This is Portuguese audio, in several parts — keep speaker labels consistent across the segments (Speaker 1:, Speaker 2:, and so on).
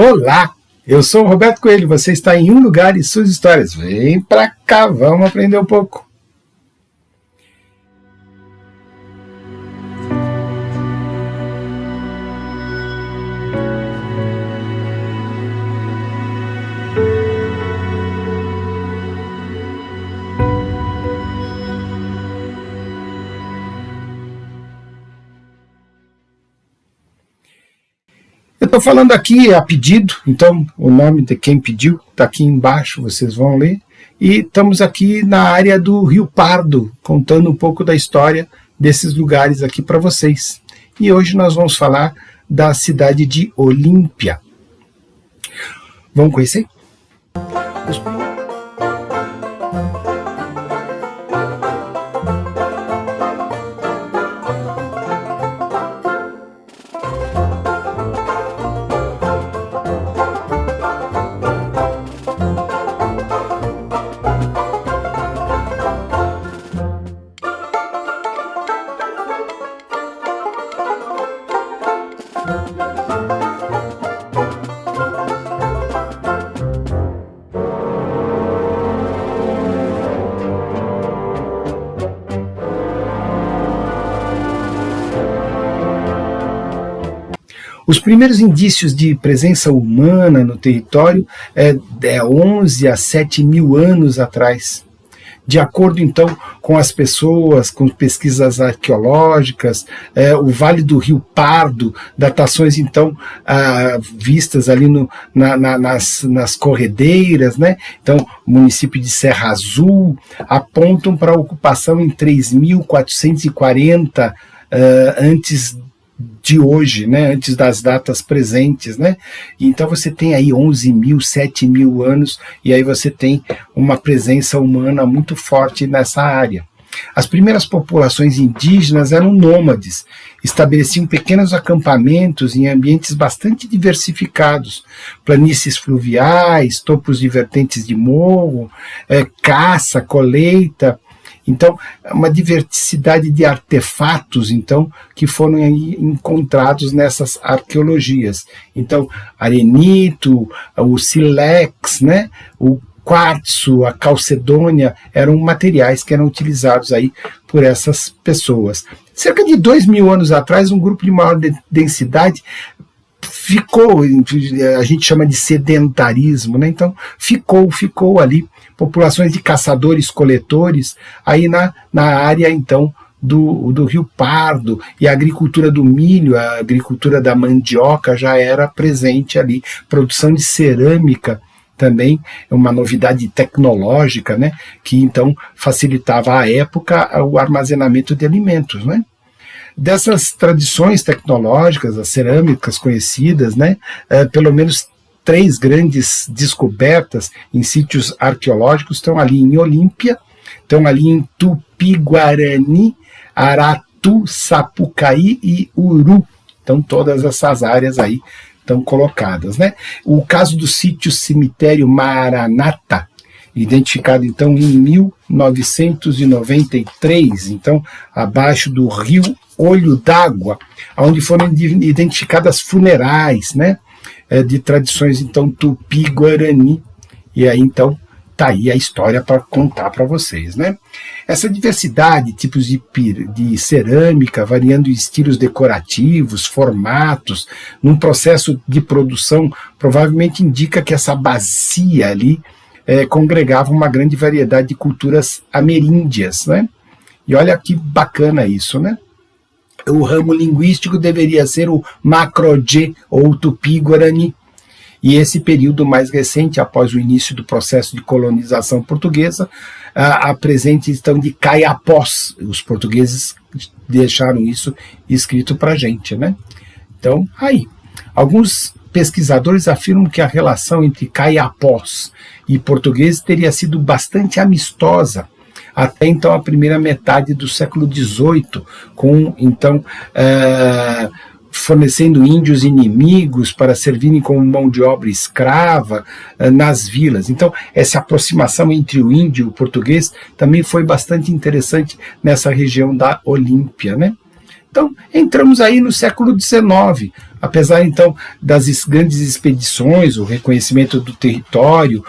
Speaker 1: Olá, eu sou o Roberto Coelho, você está em Um Lugar e Suas Histórias. Vem pra cá, vamos aprender um pouco. Eu estou falando aqui a pedido, então o nome de quem pediu está aqui embaixo, vocês vão ler. E estamos aqui na área do Rio Pardo, contando um pouco da história desses lugares aqui para vocês. E hoje nós vamos falar da cidade de Olímpia. Vamos conhecer? Os primeiros indícios de presença humana no território é 11 a 7 mil anos atrás. De acordo, então, com as pessoas, com pesquisas arqueológicas, o Vale do Rio Pardo, datações, então, vistas ali nas corredeiras, né? Então, o município de Serra Azul, apontam para a ocupação em 3.440 antes de hoje, né, antes das datas presentes, né? Então você tem aí 11 mil, 7 mil anos, e aí você tem uma presença humana muito forte nessa área. As primeiras populações indígenas eram nômades, estabeleciam pequenos acampamentos em ambientes bastante diversificados, planícies fluviais, topos de vertentes de morro, caça, colheita. Então, uma diversidade de artefatos, então, que foram aí encontrados nessas arqueologias. Então, arenito, o sílex, né, o quartzo, a calcedônia, eram materiais que eram utilizados aí por essas pessoas. Cerca de 2 mil anos atrás, um grupo de maior densidade ficou, a gente chama de sedentarismo, né? Então ficou ali populações de caçadores-coletores aí na área então do Rio Pardo, e a agricultura do milho, a agricultura da mandioca já era presente ali, produção de cerâmica também é uma novidade tecnológica, né? Que então facilitava à época o armazenamento de alimentos, né? Dessas tradições tecnológicas, as cerâmicas conhecidas, né, pelo menos 3 grandes descobertas em sítios arqueológicos estão ali em Olímpia, estão ali em Tupi-Guarani, Aratu, Sapucaí e Uru. Então todas essas áreas aí estão colocadas, né? O caso do sítio cemitério Maranata, identificado então em 1993, então abaixo do rio Olho d'Água, onde foram identificadas funerais, né, de tradições então Tupi-Guarani, e aí então tá aí a história para contar para vocês, né? Essa diversidade, tipos de cerâmica, variando em estilos decorativos, formatos, num processo de produção, provavelmente indica que essa bacia ali congregava uma grande variedade de culturas ameríndias, né? E olha que bacana isso, né? O ramo linguístico deveria ser o Macro-Gê ou Tupi-Guarani. E esse período mais recente, após o início do processo de colonização portuguesa, apresenta então de Caiapós. Os portugueses deixaram isso escrito para a gente, né? Então, aí, alguns pesquisadores afirmam que a relação entre Caiapós e português teria sido bastante amistosa, até então a primeira metade do século XVIII, com então fornecendo índios inimigos para servirem como mão de obra escrava nas vilas. Então essa aproximação entre o índio e o português também foi bastante interessante nessa região da Olímpia, né? Então, entramos aí no século XIX, apesar então das grandes expedições, o reconhecimento do território,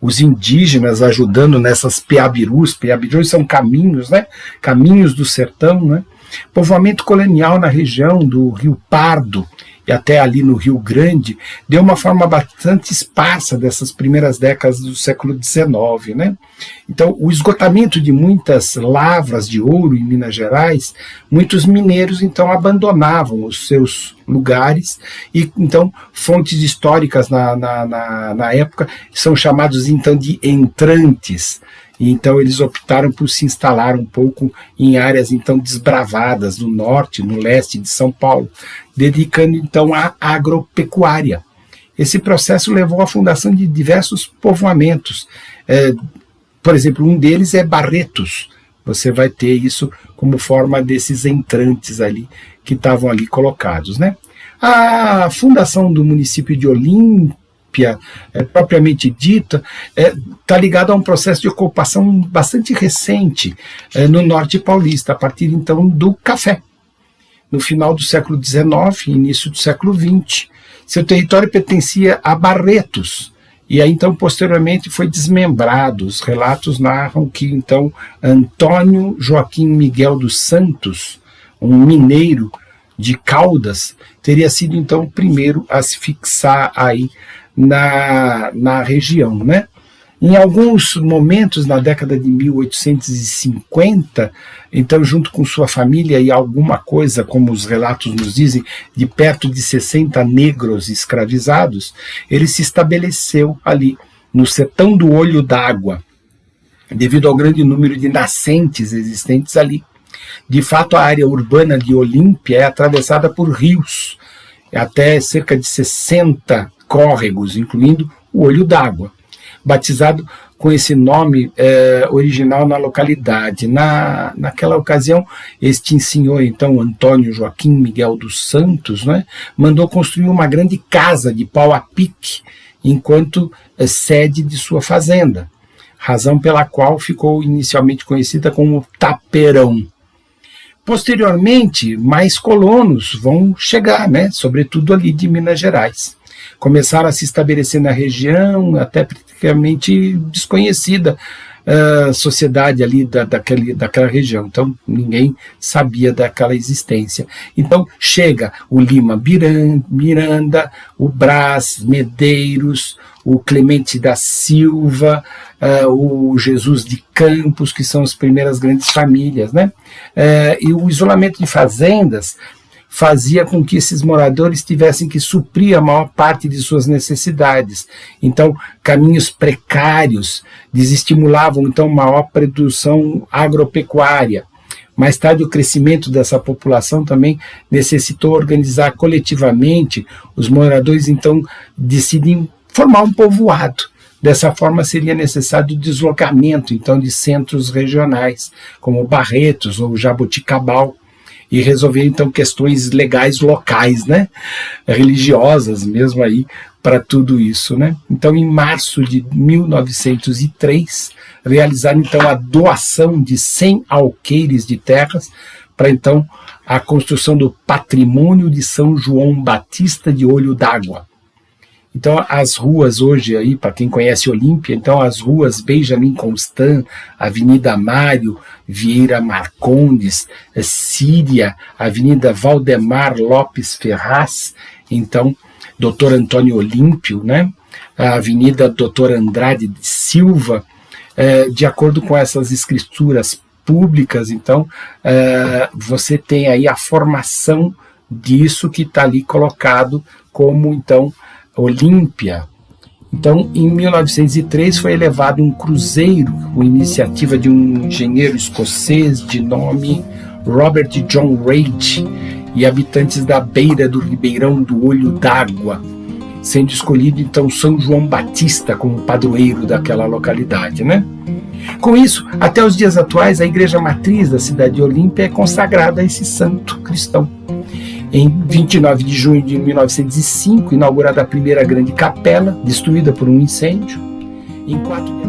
Speaker 1: os indígenas ajudando nessas peabirus. Peabirus são caminhos, né? Caminhos do sertão, né? Povoamento colonial na região do Rio Pardo e até ali no Rio Grande, deu uma forma bastante esparsa dessas primeiras décadas do século XIX, né? Então, o esgotamento de muitas lavras de ouro em Minas Gerais, muitos mineiros, então, abandonavam os seus lugares e, então, fontes históricas na época são chamados, então, de entrantes. E, então, eles optaram por se instalar um pouco em áreas, então, desbravadas no norte, no leste de São Paulo, dedicando, então, à agropecuária. Esse processo levou à fundação de diversos povoamentos. Por exemplo, um deles é Barretos. Você vai ter isso como forma desses entrantes ali, que estavam ali colocados, né? A fundação do município de Olímpia, propriamente dita, está ligado a um processo de ocupação bastante recente no norte paulista, a partir então do café. No final do século XIX, início do século XX, seu território pertencia a Barretos, e aí então posteriormente foi desmembrado. Os relatos narram que então Antônio Joaquim Miguel dos Santos, um mineiro de Caldas, teria sido então o primeiro a se fixar aí na região, né? Em alguns momentos, na década de 1850, então, junto com sua família e alguma coisa, como os relatos nos dizem, de perto de 60 negros escravizados, ele se estabeleceu ali, no sertão do Olho d'Água, devido ao grande número de nascentes existentes ali. De fato, a área urbana de Olímpia é atravessada por rios, até cerca de 60 córregos, incluindo o Olho d'Água, batizado com esse nome original na localidade. Naquela ocasião, este senhor, então, Antônio Joaquim Miguel dos Santos, né, mandou construir uma grande casa de pau a pique, enquanto sede de sua fazenda, razão pela qual ficou inicialmente conhecida como Taperão. Posteriormente, mais colonos vão chegar, né, sobretudo ali de Minas Gerais. Começaram a se estabelecer na região, até praticamente desconhecida sociedade ali daquela região. Então, ninguém sabia daquela existência. Então, chega o Lima Miranda, o Brás Medeiros, o Clemente da Silva, o Jesus de Campos, que são as primeiras grandes famílias, né? E o isolamento de fazendas fazia com que esses moradores tivessem que suprir a maior parte de suas necessidades. Então, caminhos precários desestimulavam, então, maior produção agropecuária. Mais tarde, o crescimento dessa população também necessitou organizar coletivamente. Os moradores, então, decidem formar um povoado. Dessa forma, seria necessário o deslocamento, então, de centros regionais, como Barretos ou Jaboticabal, e resolver, então, questões legais locais, né, religiosas mesmo aí, para tudo isso, né. Então, em março de 1903, realizaram, então, a doação de 100 alqueires de terras para, então, a construção do patrimônio de São João Batista de Olho d'Água. Então, as ruas hoje, aí, para quem conhece Olímpia, então as ruas Benjamin Constant, Avenida Mário Vieira Marcondes, Síria, Avenida Valdemar Lopes Ferraz, então, Dr. Antônio Olímpio, né? A Avenida Dr. Andrade de Silva, de acordo com essas escrituras públicas, então, você tem aí a formação disso que está ali colocado como, então, Olímpia. Então, em 1903 foi elevado um cruzeiro com iniciativa de um engenheiro escocês de nome Robert John Reid e habitantes da beira do Ribeirão do Olho d'Água, sendo escolhido então São João Batista como padroeiro daquela localidade, né? Com isso, até os dias atuais, a igreja matriz da cidade de Olímpia é consagrada a esse santo cristão. Em 29 de junho de 1905, inaugurada a primeira grande capela, destruída por um incêndio. Em 4 de